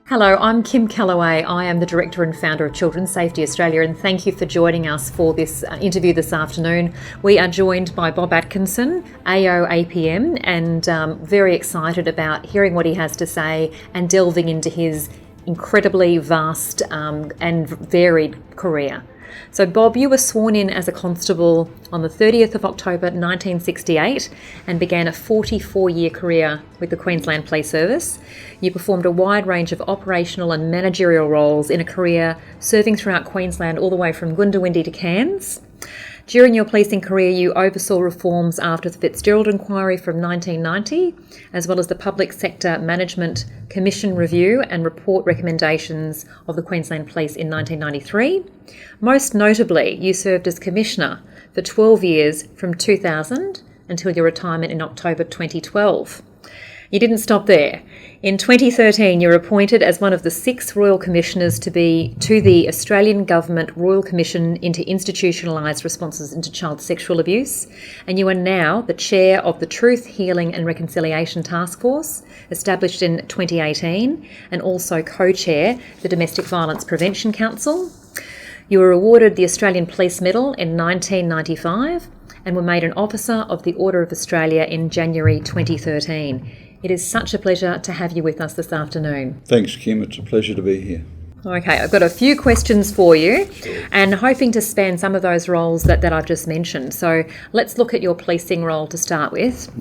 Hello, I'm Kim Kellaway. I am the Director and Founder of Children's Safety Australia, and thank you for joining us for this interview this afternoon. We are joined by Bob Atkinson, AO APM, and very excited about hearing what he has to say and delving into his incredibly vast and varied career. So Bob, you were sworn in as a constable on the 30th of October 1968 and began a 44-year career with the Queensland Police Service. You performed a wide range of operational and managerial roles in a career serving throughout Queensland all the way from Goondiwindi to Cairns. During your policing career, you oversaw reforms after the Fitzgerald Inquiry from 1990, as well as the Public Sector Management Commission Review and Report recommendations of the Queensland Police in 1993. Most notably, you served as Commissioner for 12 years from 2000 until your retirement in October 2012. You didn't stop there. In 2013, you were appointed as one of the 6 Royal Commissioners to the Australian Government Royal Commission into Institutionalised Responses into Child Sexual Abuse, and you are now the Chair of the Truth, Healing and Reconciliation Task Force, established in 2018, and also co-chair the Domestic Violence Prevention Council. You were awarded the Australian Police Medal in 1995 and were made an Officer of the Order of Australia in January 2013. It is such a pleasure to have you with us this afternoon. Thanks, Kim. It's a pleasure to be here. Okay, I've got a few questions for you and hoping to span some of those roles that I've just mentioned. So let's look at your policing role to start with.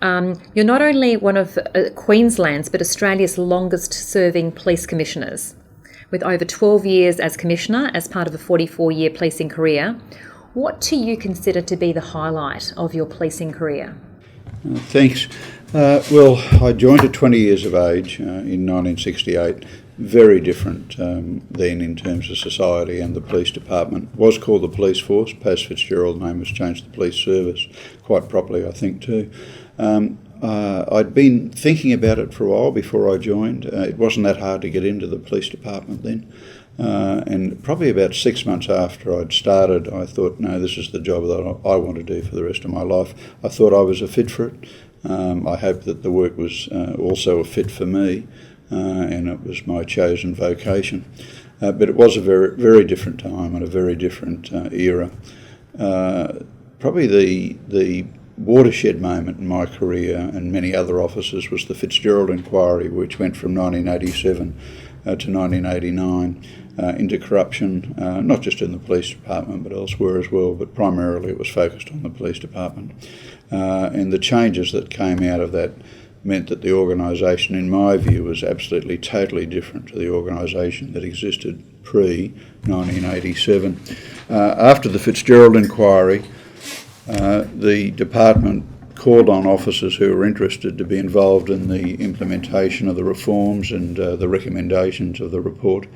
You're not only one of Queensland's but Australia's longest serving police commissioners, with over 12 years as commissioner as part of a 44-year policing career. What do you consider to be the highlight of your policing career? Thanks. Well, I joined at 20 years of age in 1968. Very different then in terms of society, and the police department was called the police force. Post Fitzgerald name was changed to the police service, quite properly I think too. I'd been thinking about it for a while before I joined. It wasn't that hard to get into the police department then. And probably about 6 months after I'd started, I thought, no, this is the job that I want to do for the rest of my life. I thought I was a fit for it. I hoped that the work was also a fit for me, and it was my chosen vocation. But it was a very, very different time and a very different era. Probably the watershed moment in my career and many other officers was the Fitzgerald Inquiry, which went from 1987 to 1989 into corruption, not just in the police department but elsewhere as well, but primarily it was focused on the police department. And the changes that came out of that meant that the organisation, in my view, was absolutely totally different to the organisation that existed pre-1987. After the Fitzgerald Inquiry, the department called on officers who were interested to be involved in the implementation of the reforms and the recommendations of the report.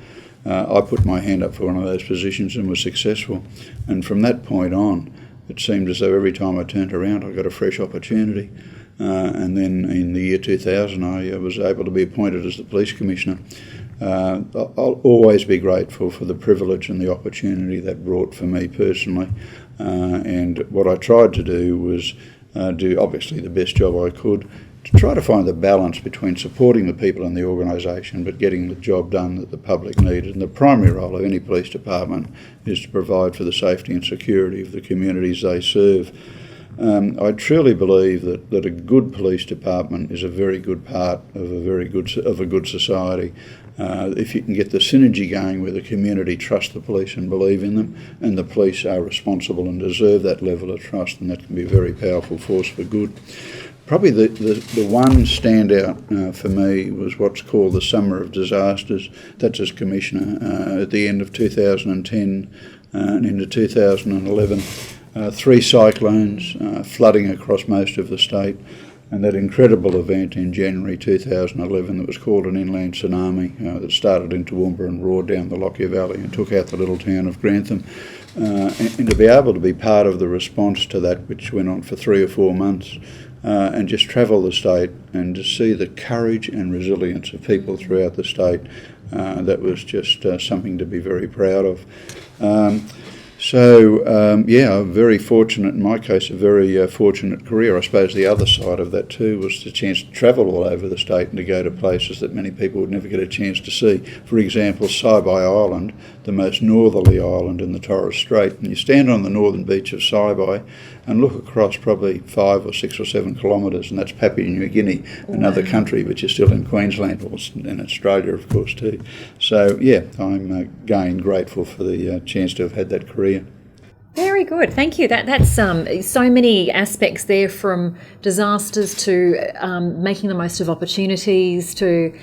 I put my hand up for one of those positions and was successful. And from that point on, it seemed as though every time I turned around, I got a fresh opportunity. And then in the year 2000, I was able to be appointed as the police commissioner. I'll always be grateful for the privilege and the opportunity that brought for me personally. And what I tried to do was do obviously the best job I could, to try to find the balance between supporting the people in the organisation but getting the job done that the public needed. And the primary role of any police department is to provide for the safety and security of the communities they serve. I truly believe that a good police department is a very good part of a good society. If you can get the synergy going where the community trust the police and believe in them, and the police are responsible and deserve that level of trust, then that can be a very powerful force for good. Probably the one standout for me was what's called the Summer of Disasters. That's as Commissioner at the end of 2010 and into 2011. 3 cyclones, flooding across most of the state, and that incredible event in January 2011 that was called an inland tsunami that started in Toowoomba and roared down the Lockyer Valley and took out the little town of Grantham. And to be able to be part of the response to that, which went on for 3 or 4 months, and just travel the state and to see the courage and resilience of people throughout the state, that was just something to be very proud of. So, very fortunate, in my case, a very fortunate career. I suppose the other side of that too was the chance to travel all over the state and to go to places that many people would never get a chance to see. For example, Saibai Island, the most northerly island in the Torres Strait, and you stand on the northern beach of Saibai and look across probably 5 or 6 or 7 kilometres, and that's Papua New Guinea, another country which is still in Queensland, and Australia of course too. So I'm again grateful for the chance to have had that career. Very good, thank you. That's so many aspects there, from disasters to making the most of opportunities to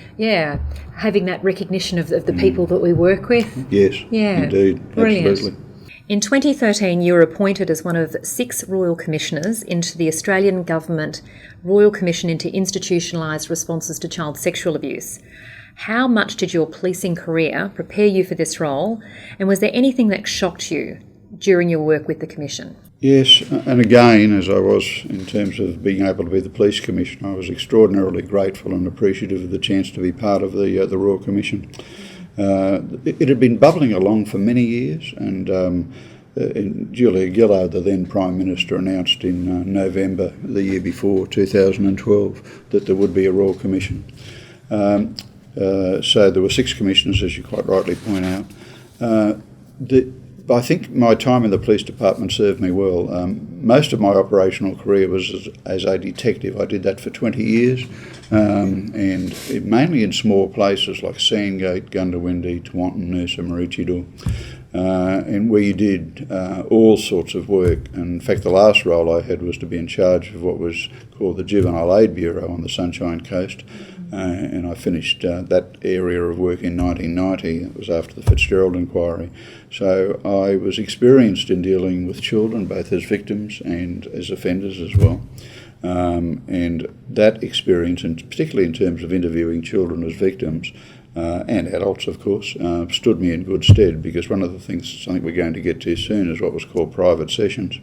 having that recognition of the people that we work with. Yes, indeed, brilliant. Absolutely. In 2013, you were appointed as one of 6 Royal Commissioners into the Australian Government Royal Commission into Institutionalised Responses to Child Sexual Abuse. How much did your policing career prepare you for this role, and was there anything that shocked you during your work with the Commission? Yes, and again, as I was in terms of being able to be the Police Commissioner, I was extraordinarily grateful and appreciative of the chance to be part of the Royal Commission. It had been bubbling along for many years, and Julia Gillard, the then Prime Minister, announced in November the year before, 2012, that there would be a Royal Commission. So there were 6 commissioners, as you quite rightly point out. I think my time in the police department served me well. Most of my operational career was as a detective. I did that for 20 years, and mainly in small places like Sandgate, Gundawindi, Tewantin, Noosa, Maroochydore, and where you did all sorts of work. And in fact, the last role I had was to be in charge of what was called the Juvenile Aid Bureau on the Sunshine Coast. And I finished that area of work in 1990. It was after the Fitzgerald inquiry. So I was experienced in dealing with children, both as victims and as offenders as well. And that experience, and particularly in terms of interviewing children as victims, and adults of course, stood me in good stead, because one of the things, something we're going to get to soon, is what was called private sessions.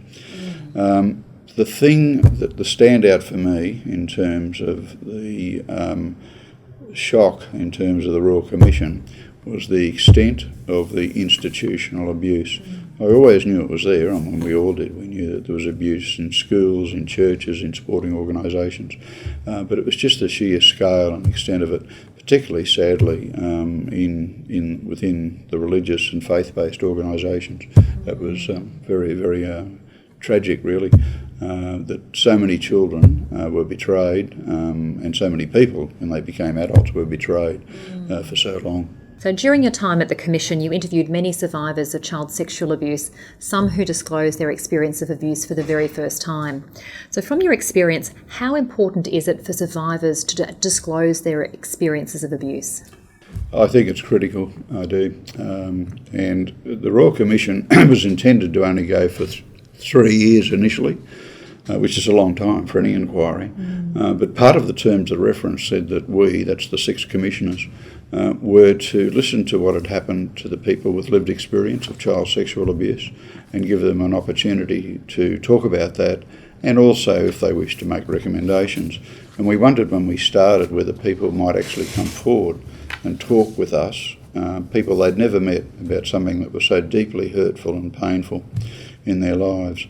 The thing that the standout for me in terms of the shock in terms of the Royal Commission was the extent of the institutional abuse. I always knew it was there, and we all did. We knew that there was abuse in schools, in churches, in sporting organisations, but it was just the sheer scale and extent of it, particularly sadly within the religious and faith-based organisations. That was very, very tragic, really. That so many children were betrayed, and so many people, when they became adults, were betrayed for so long. So during your time at the Commission, you interviewed many survivors of child sexual abuse, some who disclosed their experience of abuse for the very first time. So from your experience, how important is it for survivors to disclose their experiences of abuse? I think it's critical, I do. And the Royal Commission was intended to only go for 3 years initially, which is a long time for any inquiry. But part of the terms of reference said that we, that's the 6 commissioners, were to listen to what had happened to the people with lived experience of child sexual abuse and give them an opportunity to talk about that, and also, if they wished, to make recommendations. And we wondered when we started whether people might actually come forward and talk with us, people they'd never met, about something that was so deeply hurtful and painful in their lives.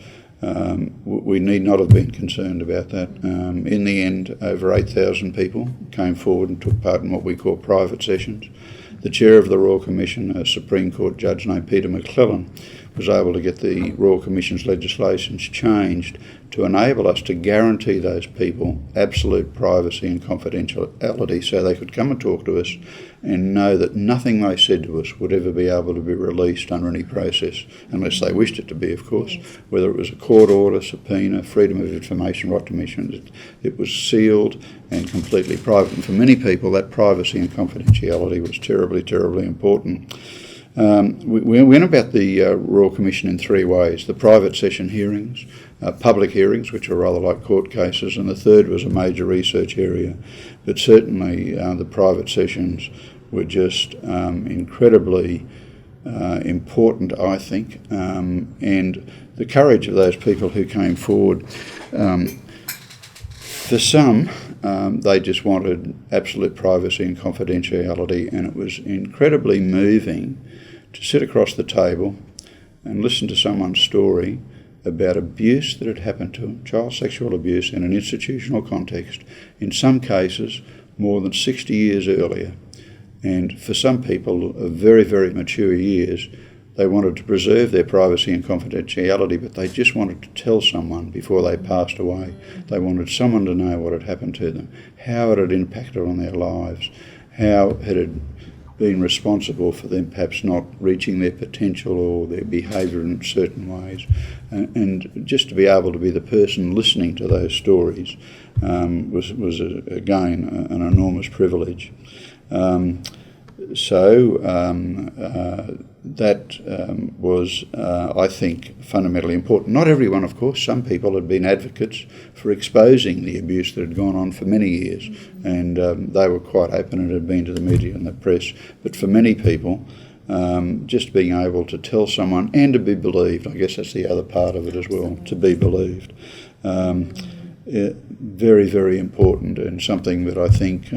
We need not have been concerned about that. In the end, over 8,000 people came forward and took part in what we call private sessions. The chair of the Royal Commission, a Supreme Court judge named Peter McClellan, was able to get the Royal Commission's legislations changed to enable us to guarantee those people absolute privacy and confidentiality, so they could come and talk to us and know that nothing they said to us would ever be able to be released under any process, unless they wished it to be, of course. Whether it was a court order, subpoena, freedom of information, right to mention, it was sealed and completely private. And for many people, that privacy and confidentiality was terribly, terribly important. We went about the Royal Commission in 3 ways: the private session hearings, public hearings, which are rather like court cases, and the third was a major research area. But certainly the private sessions were just incredibly important, I think, and the courage of those people who came forward. For some, they just wanted absolute privacy and confidentiality, and it was incredibly moving to sit across the table and listen to someone's story about abuse that had happened to them, child sexual abuse in an institutional context, in some cases more than 60 years earlier. And for some people of very, very mature years, they wanted to preserve their privacy and confidentiality, but they just wanted to tell someone before they passed away. They wanted someone to know what had happened to them, how it had impacted on their lives, how it had been responsible for them perhaps not reaching their potential or their behaviour in certain ways. And just to be able to be the person listening to those stories was again, an enormous privilege. That was, I think, fundamentally important. Not everyone, of course. Some people had been advocates for exposing the abuse that had gone on for many years, and they were quite open and had been to the media and the press. But for many people, just being able to tell someone and to be believed, I guess that's the other part of it as well, to be believed. Very, very important, and something that I think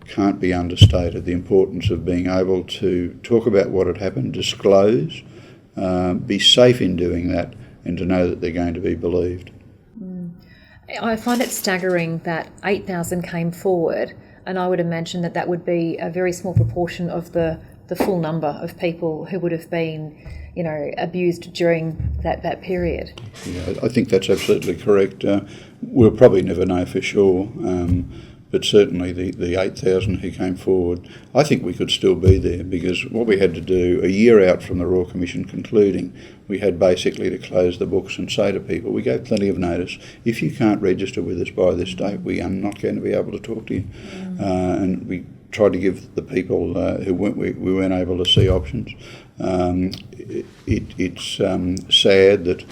can't be understated, the importance of being able to talk about what had happened, disclose, be safe in doing that, and to know that they're going to be believed. I find it staggering that 8,000 came forward, and I would imagine that that would be a very small proportion of the full number of people who would have been, abused during that period. Yeah, I think that's absolutely correct. We'll probably never know for sure. But certainly the 8,000 who came forward, I think we could still be there, because what we had to do a year out from the Royal Commission concluding, we had basically to close the books and say to people, we gave plenty of notice, if you can't register with us by this date, we are not going to be able to talk to you. And we tried to give the people who we weren't able to see options. It's sad that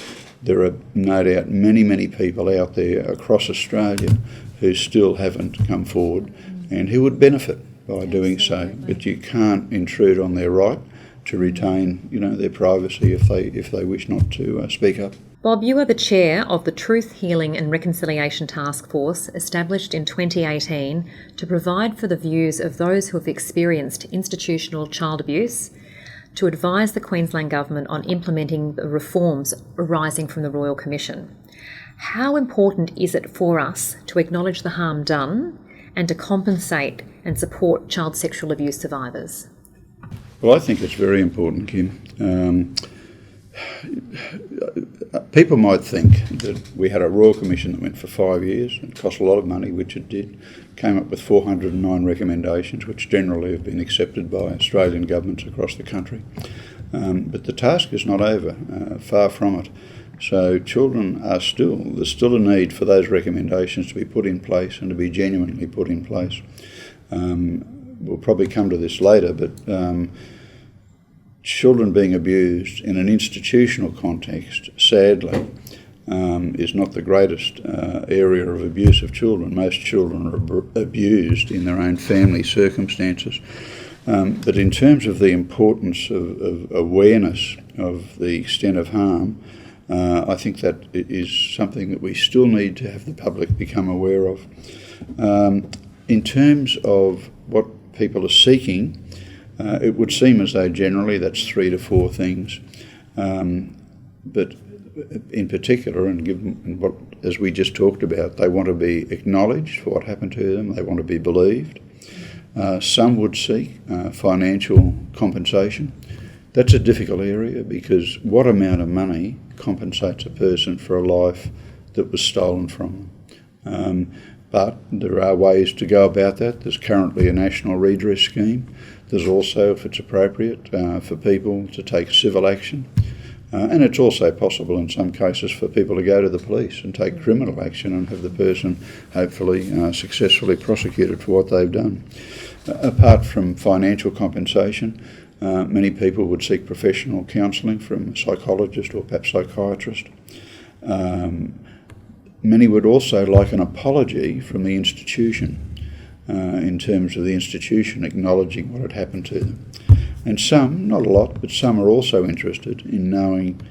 there are no doubt many people out there across Australia who still haven't come forward and who would benefit by doing so, but you can't intrude on their right to retain, their privacy if they wish not to speak up. Bob, you are the chair of the Truth, Healing and Reconciliation Task Force, established in 2018 to provide for the views of those who have experienced institutional child abuse, to advise the Queensland Government on implementing the reforms arising from the Royal Commission. How important is it for us to acknowledge the harm done and to compensate and support child sexual abuse survivors? Well, I think it's very important, Kim. People might think that we had a Royal Commission that went for 5 years and cost a lot of money, which it did, came up with 409 recommendations, which generally have been accepted by Australian governments across the country. But the task is not over, far from it. So there's still a need for those recommendations to be put in place and to be genuinely put in place. We'll probably come to this later, but children being abused in an institutional context, sadly, is not the greatest area of abuse of children. Most children are abused in their own family circumstances. But in terms of the importance of awareness of the extent of harm, I think that is something that we still need to have the public become aware of. In terms of what people are seeking, it would seem as though generally that's 3 to 4 things. But in particular, and given what, as we just talked about, they want to be acknowledged for what happened to them, they want to be believed. Some would seek financial compensation. That's a difficult area, because what amount of money compensates a person for a life that was stolen from them? But there are ways to go about that. There's currently a national redress scheme. There's also, if it's appropriate, for people to take civil action. And it's also possible in some cases for people to go to the police and take criminal action and have the person hopefully successfully prosecuted for what they've done. Apart from financial compensation, many people would seek professional counselling from a psychologist or perhaps psychiatrist. Many would also like an apology from the institution in terms of the institution acknowledging what had happened to them. And some, not a lot, but some are also interested in knowing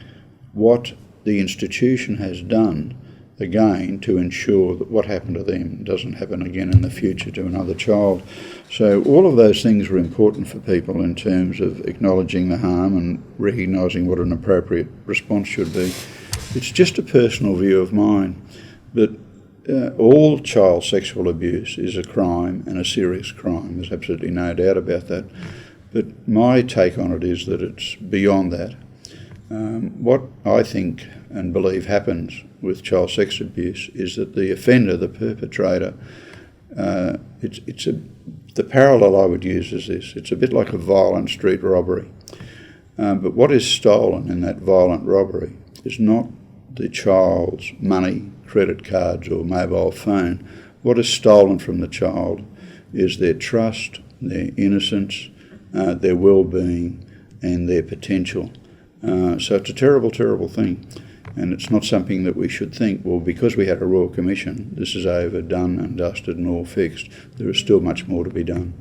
what the institution has done again to ensure that what happened to them doesn't happen again in the future to another child. So all of those things are important for people in terms of acknowledging the harm and recognising what an appropriate response should be. It's just a personal view of mine, but all child sexual abuse is a crime and a serious crime. There's absolutely no doubt about that. But my take on it is that it's beyond that. What I think and believe happens with child sex abuse is that the offender, the perpetrator, the parallel I would use is this. It's a bit like a violent street robbery. But what is stolen in that violent robbery is not the child's money, credit cards or mobile phone. What is stolen from the child is their trust, their innocence, their well-being and their potential. So it's a terrible, terrible thing. And it's not something that we should think, well, because we had a Royal Commission, this is over, done and dusted and all fixed. There is still much more to be done.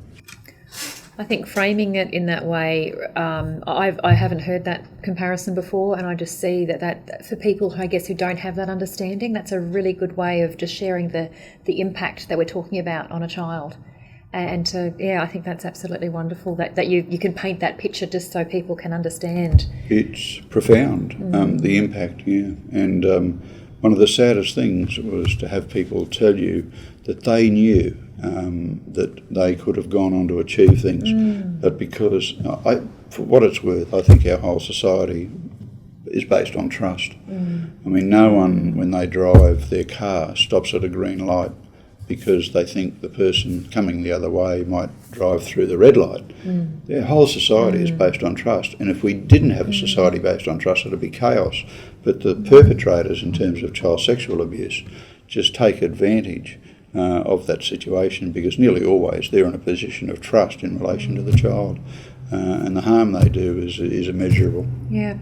I think framing it in that way, I haven't heard that comparison before, and I just see that for people who I guess who don't have that understanding, that's a really good way of just sharing the impact that we're talking about on a child. And I think that's absolutely wonderful that you can paint that picture just so people can understand. It's profound, the impact, yeah. And one of the saddest things was to have people tell you that they knew that they could have gone on to achieve things, but because, for what it's worth, I think our whole society is based on trust. I mean, no one, when they drive their car, stops at a green light because they think the person coming the other way might drive through the red light. Their whole society is based on trust, and if we didn't have a society based on trust, it would be chaos. But the perpetrators, in terms of child sexual abuse, just take advantage of that situation because nearly always they're in a position of trust in relation to the child, and the harm they do is immeasurable. Yeah.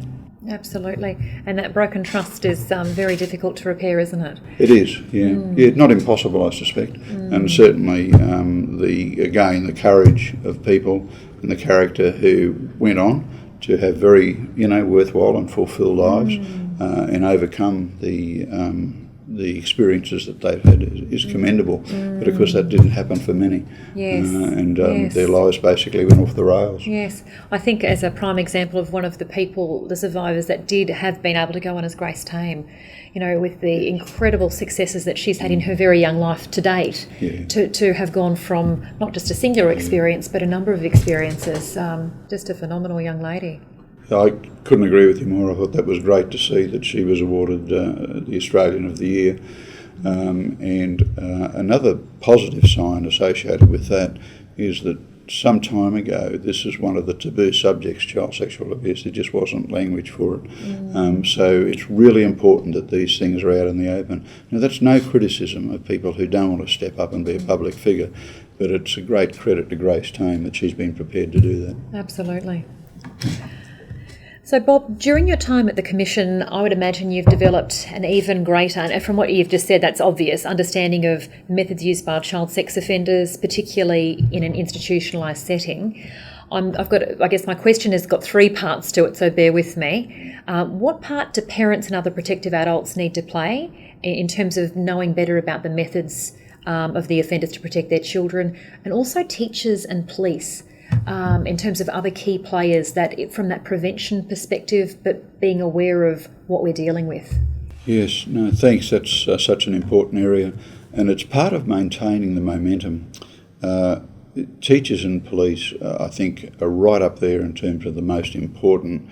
Absolutely, and that broken trust is very difficult to repair, isn't it? It is, yeah. Yeah, not impossible, I suspect, and certainly the courage of people and the character who went on to have very, worthwhile and fulfilled lives and overcome the experiences that they've had is commendable. But of course that didn't happen for many. Yes. Their lives basically went off the rails. Yes. I think as a prime example of one of the survivors that have been able to go on as Grace Tame, with the incredible successes that she's had in her very young life to date, to have gone from not just a singular experience but a number of experiences. Just a phenomenal young lady. I couldn't agree with you more. I thought that was great to see that she was awarded the Australian of the Year. And another positive sign associated with that is that some time ago, this is one of the taboo subjects, child sexual abuse. There just wasn't language for it. So it's really important that these things are out in the open. Now, that's no criticism of people who don't want to step up and be a public figure, but it's a great credit to Grace Tame that she's been prepared to do that. Absolutely. So, Bob, during your time at the Commission, I would imagine you've developed an even greater, and from what you've just said, that's obvious, understanding of methods used by child sex offenders, particularly in an institutionalised setting. I guess my question has got three parts to it, so bear with me. What part do parents and other protective adults need to play in terms of knowing better about the methods of the offenders to protect their children, and also teachers and police? In terms of other key players from that prevention perspective, but being aware of what we're dealing with. Yes, no, thanks. That's such an important area, and it's part of maintaining the momentum. Teachers and police, I think, are right up there in terms of the most important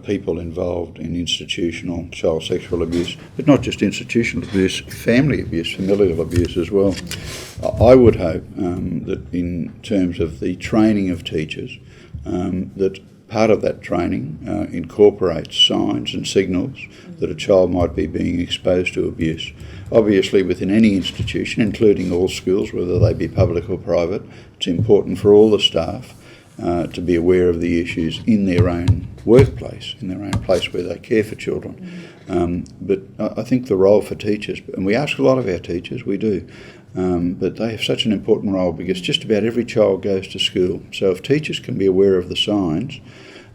people involved in institutional child sexual abuse, but not just institutional abuse, family abuse, familial abuse as well. I would hope that in terms of the training of teachers, that part of that training incorporates signs and signals that a child might be being exposed to abuse. Obviously, within any institution, including all schools, whether they be public or private, it's important for all the staff to be aware of the issues in their own workplace, in their own place where they care for children. But I think the role for teachers, and we ask a lot of our teachers, we do, but they have such an important role because just about every child goes to school. So if teachers can be aware of the signs,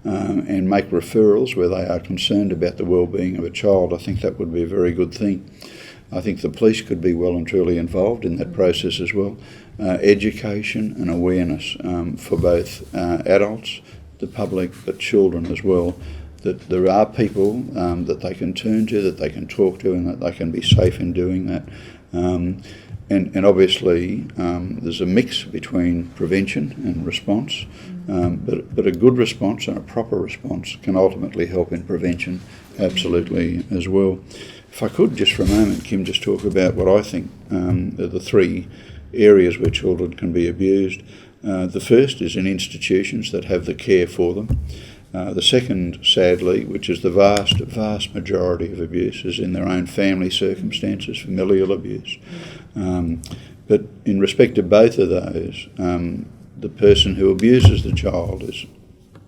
and make referrals where they are concerned about the well-being of a child, I think that would be a very good thing. I think the police could be well and truly involved in that process as well. Education and awareness for both adults, the public, but children as well, that there are people that they can turn to, that they can talk to, and that they can be safe in doing that. And obviously there's a mix between prevention and response, but a good response and a proper response can ultimately help in prevention absolutely as well. If I could just for a moment, Kim, just talk about what I think are the three areas where children can be abused. The first is in institutions that have the care for them. The second, sadly, which is the vast majority of abuse, is in their own family circumstances, familial abuse. But in respect to both of those, the person who abuses the child is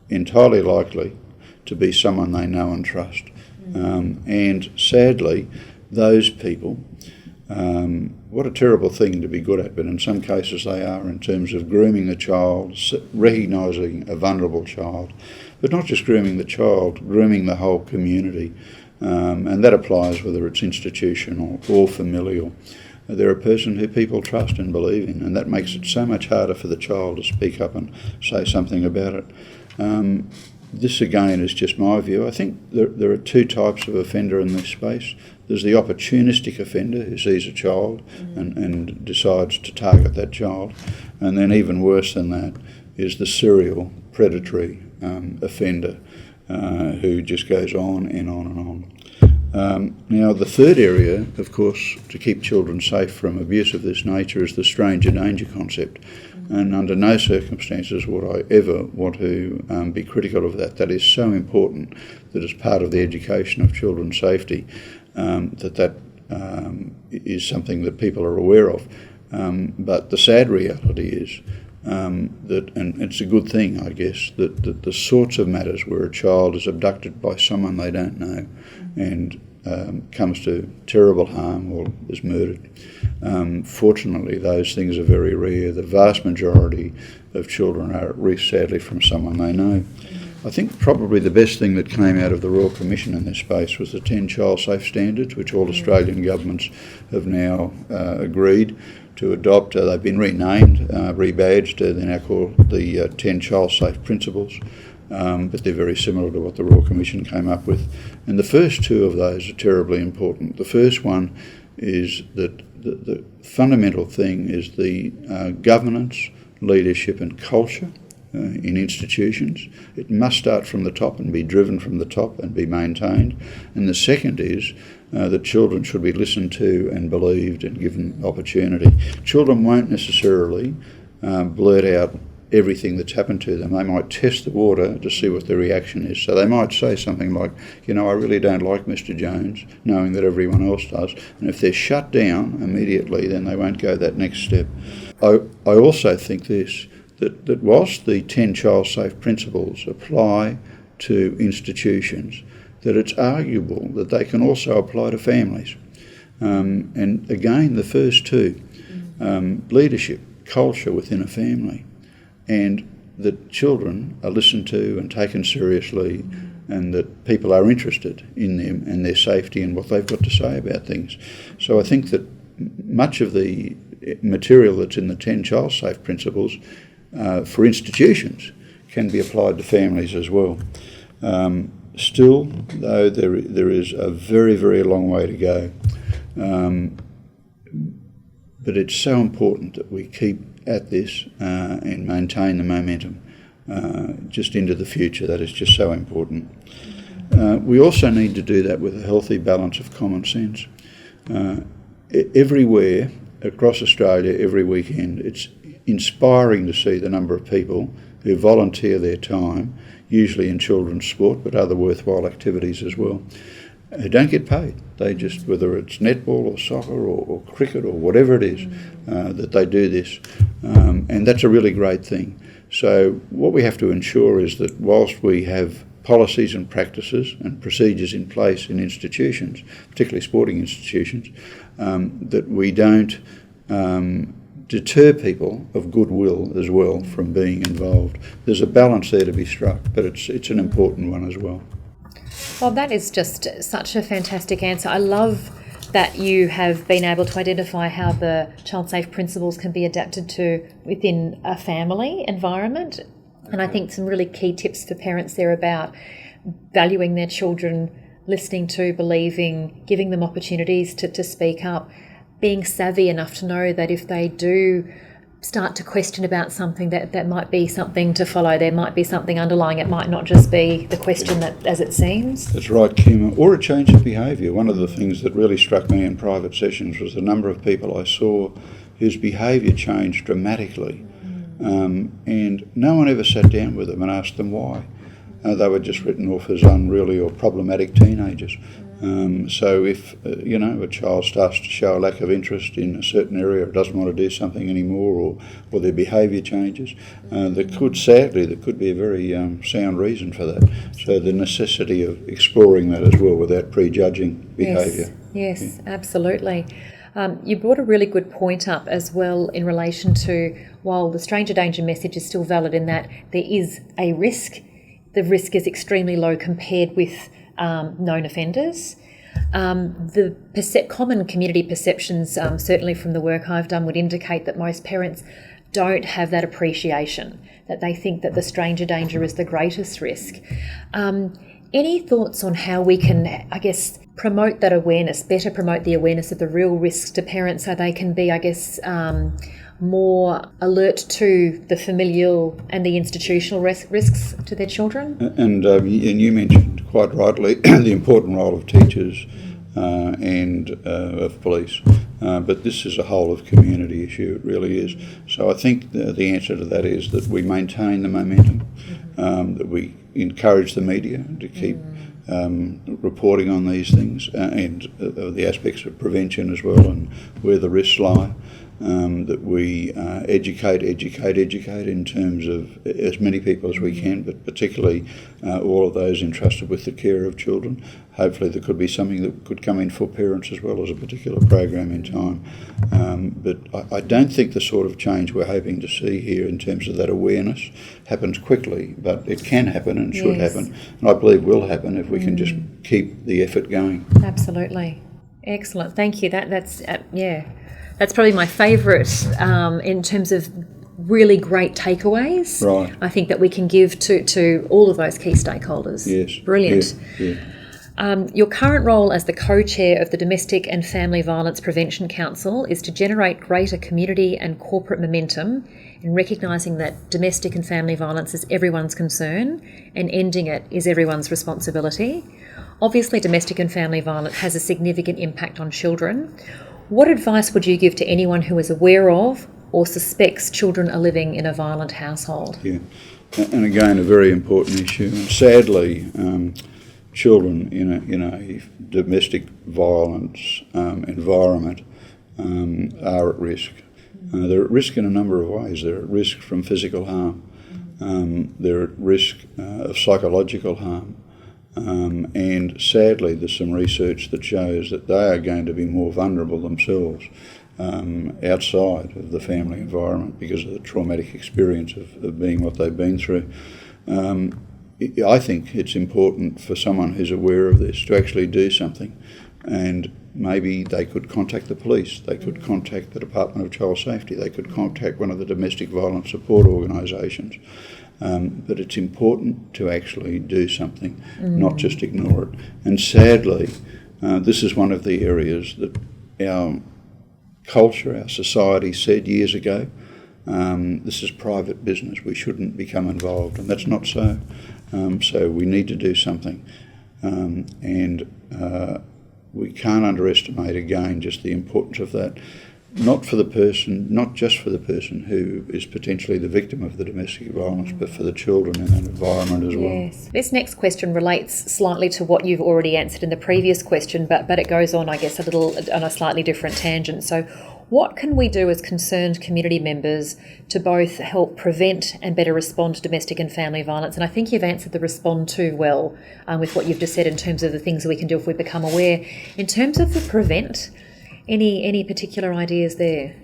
entirely likely to be someone they know and trust. And sadly, those people, what a terrible thing to be good at, but in some cases they are, in terms of grooming the child, recognising a vulnerable child, but not just grooming the child, grooming the whole community. And that applies whether it's institutional or familial. They're a person who people trust and believe in, and that makes it so much harder for the child to speak up and say something about it. This again is just my view. I think there are two types of offender in this space. There's the opportunistic offender who sees a child and decides to target that child. And then even worse than that is the serial predatory offender who just goes on and on and on. Now the third area, of course, to keep children safe from abuse of this nature is the stranger danger concept. And under no circumstances would I ever want to be critical of that. That is so important that as part of the education of children's safety, that is something that people are aware of. But the sad reality is that, and it's a good thing, I guess, that the sorts of matters where a child is abducted by someone they don't know and comes to terrible harm or is murdered. Fortunately, those things are very rare. The vast majority of children are at risk, sadly, from someone they know. I think probably the best thing that came out of the Royal Commission in this space was the 10 child safe standards, which all Australian governments have now agreed to adopt. They've been renamed, rebadged. They're now called the 10 child safe principles. But they're very similar to what the Royal Commission came up with. And the first two of those are terribly important. The first one is that the fundamental thing is the governance, leadership and culture in institutions. It must start from the top and be driven from the top and be maintained. And the second is that children should be listened to and believed and given opportunity. Children won't necessarily blurt out everything that's happened to them. They might test the water to see what the reaction is. So they might say something like, I really don't like Mr. Jones, knowing that everyone else does. And if they're shut down immediately, then they won't go that next step. I also think this, that whilst the 10 child safe principles apply to institutions, that it's arguable that they can also apply to families. And again, the first two, leadership, culture within a family, and that children are listened to and taken seriously, and that people are interested in them and their safety and what they've got to say about things. So I think that much of the material that's in the 10 child safe principles for institutions can be applied to families as well. Still, though, there is a very, very long way to go. But it's so important that we keep at this and maintain the momentum just into the future. That is just so important. We also need to do that with a healthy balance of common sense. Everywhere across Australia, every weekend, it's inspiring to see the number of people who volunteer their time, usually in children's sport, but other worthwhile activities as well, who don't get paid. They just, whether it's netball or soccer or cricket or whatever it is, that they do this. And that's a really great thing. So what we have to ensure is that whilst we have policies and practices and procedures in place in institutions, particularly sporting institutions, that we don't deter people of goodwill as well from being involved. There's a balance there to be struck, but it's an important one as well. Well, that is just such a fantastic answer. I love that you have been able to identify how the child safe principles can be adapted to within a family environment. And I think some really key tips for parents there about valuing their children, listening to, believing, giving them opportunities to speak up, being savvy enough to know that if they do start to question about something, that might be something to follow. There might be something underlying. It might not just be the question that as it seems. That's right, Kim. Or a change of behaviour. One of the things that really struck me in private sessions was the number of people I saw whose behaviour changed dramatically. And no one ever sat down with them and asked them why. They were just written off as unruly or problematic teenagers. So if, a child starts to show a lack of interest in a certain area or doesn't want to do something anymore or their behaviour changes, there could be a very sound reason for that. So the necessity of exploring that as well without prejudging behaviour. Yes, absolutely. You brought a really good point up as well in relation to, while the stranger danger message is still valid in that there is a risk, the risk is extremely low compared with known offenders. The common community perceptions, certainly from the work I've done, would indicate that most parents don't have that appreciation, that they think that the stranger danger is the greatest risk. Any thoughts on how we can, promote that awareness, better promote the awareness of the real risks to parents so they can be, more alert to the familial and the institutional risks to their children? And you mentioned quite rightly the important role of teachers and of police. But this is a whole of community issue, it really is. So I think the answer to that is that we maintain the momentum, that we encourage the media to keep reporting on these things and the aspects of prevention as well and where the risks lie. That we educate in terms of as many people as we can, but particularly all of those entrusted with the care of children. Hopefully there could be something that could come in for parents as well as a particular program in time. But I don't think the sort of change we're hoping to see here in terms of that awareness happens quickly, but it can happen and should happen. And I believe will happen if we can just keep the effort going. Absolutely. Excellent. Thank you. That's probably my favourite in terms of really great takeaways. Right. I think that we can give to all of those key stakeholders. Yes. Brilliant. Yeah. Your current role as the co-chair of the Domestic and Family Violence Prevention Council is to generate greater community and corporate momentum in recognising that domestic and family violence is everyone's concern and ending it is everyone's responsibility. Obviously, domestic and family violence has a significant impact on children. What advice would you give to anyone who is aware of or suspects children are living in a violent household? Yeah, and again, a very important issue. And sadly, children in a domestic violence environment are at risk. They're at risk in a number of ways. They're at risk from physical harm. They're at risk of psychological harm. And sadly, there's some research that shows that they are going to be more vulnerable themselves outside of the family environment because of the traumatic experience of being what they've been through. I think it's important for someone who's aware of this to actually do something, and maybe they could contact the police, they could contact the Department of Child Safety, they could contact one of the domestic violence support organisations. But it's important to actually do something, not just ignore it. And sadly, this is one of the areas that our culture, our society said years ago, this is private business, we shouldn't become involved, and that's not so. So we need to do something. And we can't underestimate, again, just the importance of that. Not just for the person who is potentially the victim of the domestic violence, but for the children in that environment as well. Yes. This next question relates slightly to what you've already answered in the previous question, but it goes on, I guess, on a slightly different tangent. So what can we do as concerned community members to both help prevent and better respond to domestic and family violence? And I think you've answered the respond to well with what you've just said in terms of the things that we can do if we become aware. In terms of the prevent, any particular ideas there?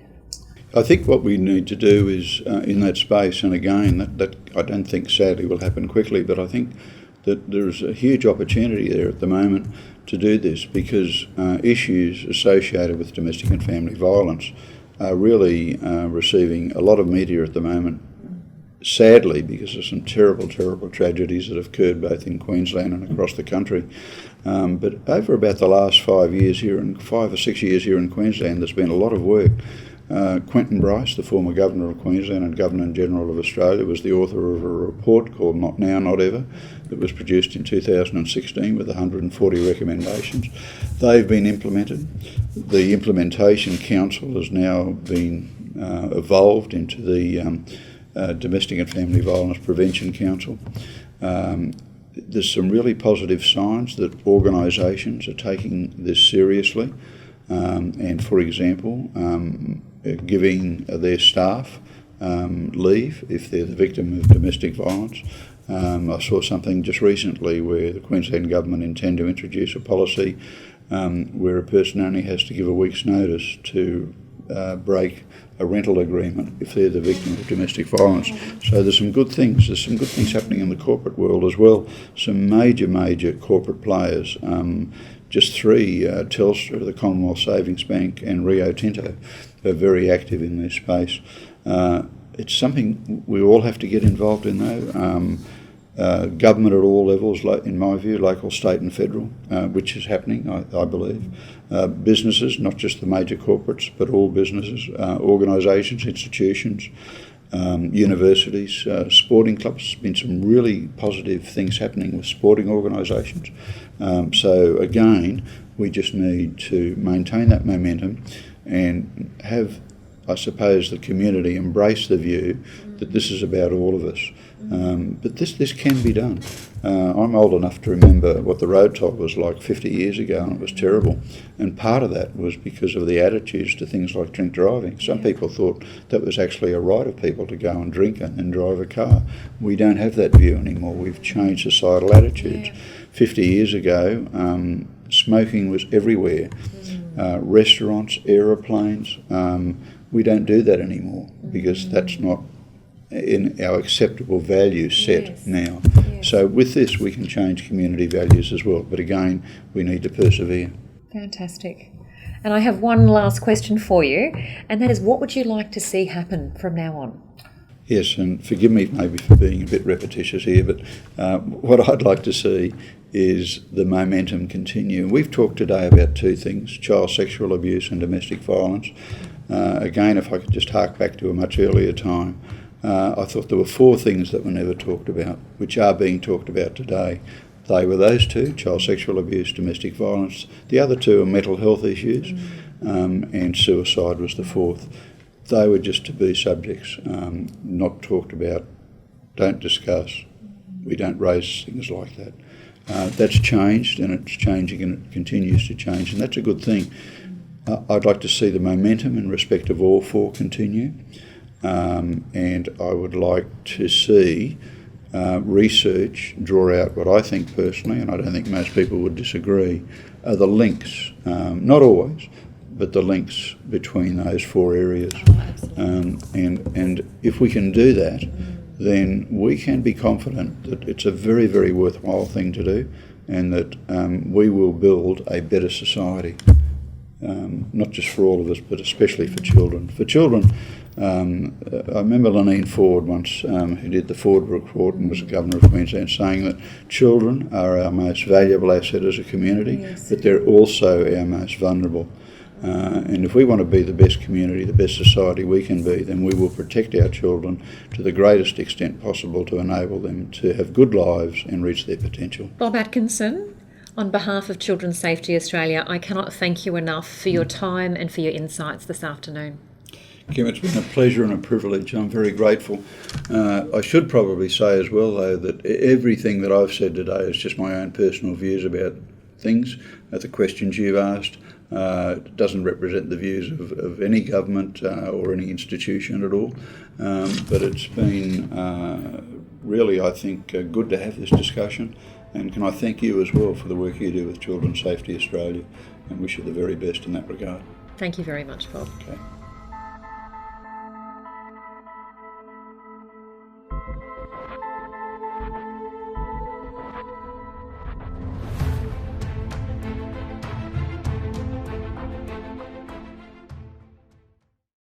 I think what we need to do is, in that space, and again, that I don't think sadly will happen quickly, but I think that there's a huge opportunity there at the moment to do this, because issues associated with domestic and family violence are really receiving a lot of media at the moment, sadly, because of some terrible, terrible tragedies that have occurred both in Queensland and across the country. But over about the last 5 or 6 years here in Queensland, there's been a lot of work. Quentin Bryce, the former Governor of Queensland and Governor-General of Australia, was the author of a report called Not Now, Not Ever, that was produced in 2016 with 140 recommendations. They've been implemented. The Implementation Council has now been evolved into the Domestic and Family Violence Prevention Council. There's some really positive signs that organisations are taking this seriously, and, for example, giving their staff leave if they're the victim of domestic violence. I saw something just recently where the Queensland Government intend to introduce a policy where a person only has to give a week's notice to break a rental agreement if they're the victim of domestic violence. So there's some good things. There's some good things happening in the corporate world as well. Some major corporate players. Just three, Telstra, the Commonwealth Savings Bank and Rio Tinto, are very active in this space. It's something we all have to get involved in though. Government at all levels, in my view, local, state and federal, which is happening, I believe. Businesses, not just the major corporates, but all businesses, organisations, institutions, universities, sporting clubs. There's been some really positive things happening with sporting organisations. So again, we just need to maintain that momentum and have, I suppose, the community embrace the view that this is about all of us. But this can be done. I'm old enough to remember what the road toll was like 50 years ago, and it was terrible. And part of that was because of the attitudes to things like drink driving. Some people thought that was actually a right of people to go and drink and drive a car. We don't have that view anymore. We've changed societal attitudes. 50 years ago, smoking was everywhere. Restaurants, aeroplanes. We don't do that anymore because that's not in our acceptable value set now. So with this we can change community values as well, but again we need to persevere. Fantastic. And I have one last question for you, and that is, what would you like to see happen from now on? Yes, and forgive me maybe for being a bit repetitious here, but what I'd like to see is the momentum continue. We've talked today about two things: child sexual abuse and domestic violence. Again, if I could just hark back to a much earlier time, I thought there were four things that were never talked about, which are being talked about today. They were those two: child sexual abuse, domestic violence. The other two are mental health issues, and suicide was the fourth. They were just taboo subjects, not talked about, don't discuss. We don't raise things like that. That's changed, and it's changing, and it continues to change, and that's a good thing. I'd like to see the momentum in respect of all four continue. And I would like to see research draw out what I think personally, and I don't think most people would disagree, are the links, not always, but the links between those four areas. And if we can do that, then we can be confident that it's a very, very worthwhile thing to do, and that we will build a better society, not just for all of us, but especially for children. For children, I remember Lenine Ford once, who did the Ford report and was the Governor of Queensland, saying that children are our most valuable asset as a community, but they're also our most vulnerable. And if we want to be the best community, the best society we can be, then we will protect our children to the greatest extent possible to enable them to have good lives and reach their potential. Bob Atkinson, on behalf of Children's Safety Australia, I cannot thank you enough for your time and for your insights this afternoon. Kim, it's been a pleasure and a privilege. I'm very grateful. I should probably say as well, though, that everything that I've said today is just my own personal views about things. The questions you've asked doesn't represent the views of any government or any institution at all. But it's been really, I think, good to have this discussion. And can I thank you as well for the work you do with Children's Safety Australia, and wish you the very best in that regard. Thank you very much, Bob. Okay.